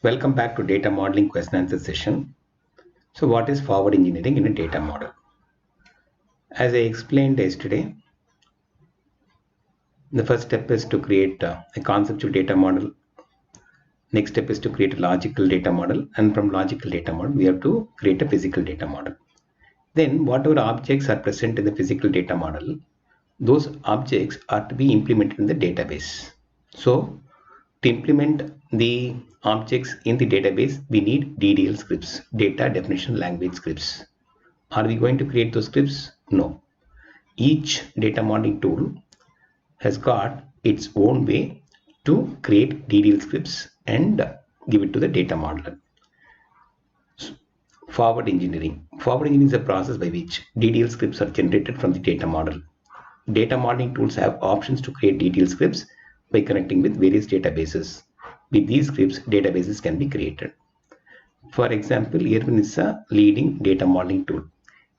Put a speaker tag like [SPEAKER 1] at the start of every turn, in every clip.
[SPEAKER 1] Welcome back to data modeling question answer session. So what is forward engineering in a data model? As I explained yesterday, the first step is to create a conceptual data model. Next step is to create a logical data model, and from logical data model we have to create a physical data model. Then whatever objects are present in the physical data model, those objects are to be implemented in the database. So to implement the objects in the database, we need DDL scripts, data definition language scripts. Are we going to create those scripts? No. Each data modeling tool has got its own way to create DDL scripts and give it to the data modeler. Forward engineering. Forward engineering is a process by which DDL scripts are generated from the data model. Data modeling tools have options to create DDL scripts by connecting with various databases. With these scripts, databases can be created. For example, Erwin is a leading data modeling tool.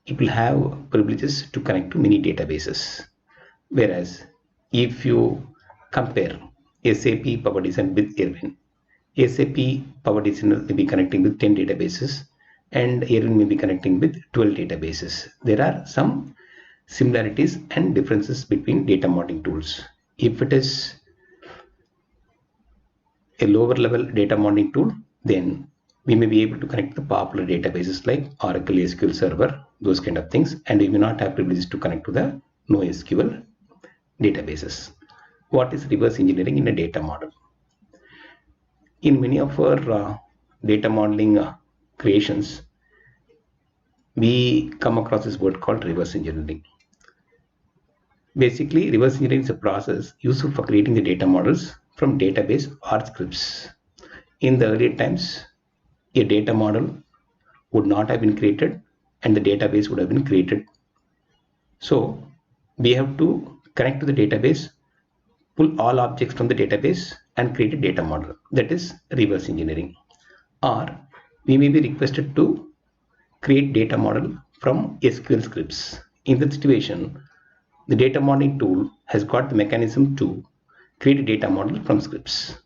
[SPEAKER 1] It will have privileges to connect to many databases. Whereas if you compare SAP Power Design with Erwin, SAP Power Designer may be connecting with 10 databases and Erwin may be connecting with 12 databases. There are some similarities and differences between data modeling tools. If it is a lower level data modeling tool, then we may be able to connect to popular databases like Oracle SQL Server, those kind of things, and we may not have privileges to connect to the NoSQL databases. What is reverse engineering in a data model? In many of our data modeling creations, we come across this word called reverse engineering. Basically, reverse engineering is a process useful for creating the data models from database or scripts. In the earlier times, a data model would not have been created and the database would have been created. So we have to connect to the database, pull all objects from the database and create a data model. That is reverse engineering. Or we may be requested to create data model from SQL scripts. In that situation, the data modeling tool has got the mechanism to create a data model from scripts.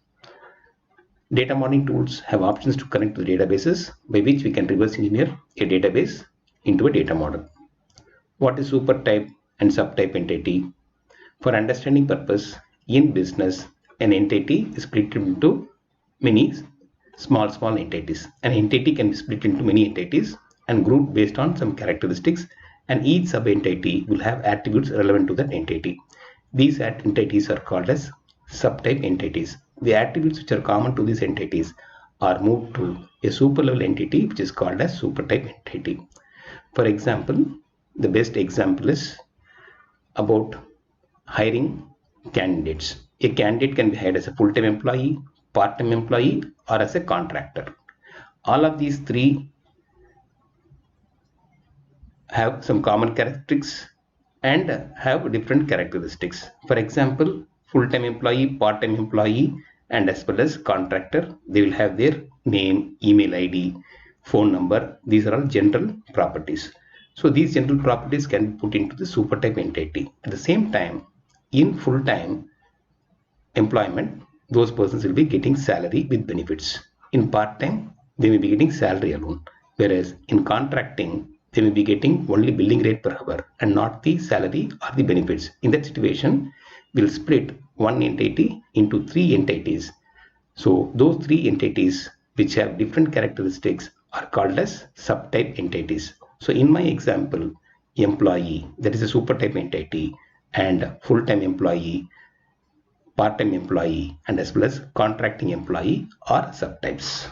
[SPEAKER 1] Data modeling tools have options to connect to the databases by which we can reverse engineer a database into a data model. What is supertype and subtype entity? For understanding purpose, in business, an entity is split into many small entities. An entity can be split into many entities and grouped based on some characteristics, and each sub-entity will have attributes relevant to that entity. These entities are called as subtype entities. The attributes which are common to these entities are moved to a super level entity which is called as supertype entity. For example, the best example is about hiring candidates. A candidate can be hired as a full-time employee, part-time employee, or as a contractor. All of these three have some common characteristics and have different characteristics. For example, full-time employee, part-time employee, and as well as contractor, they will have their name, email ID, phone number. These are all general properties. So these general properties can be put into the supertype entity. At the same time, in full-time employment, those persons will be getting salary with benefits. In part-time, they may be getting salary alone. Whereas in contracting, they may be getting only billing rate per hour and not the salary or the benefits. In that situation, we'll split one entity into three entities. So those three entities which have different characteristics are called as subtype entities. So in my example, employee, that is a supertype entity, and full-time employee, part-time employee, and as well as contracting employee are subtypes.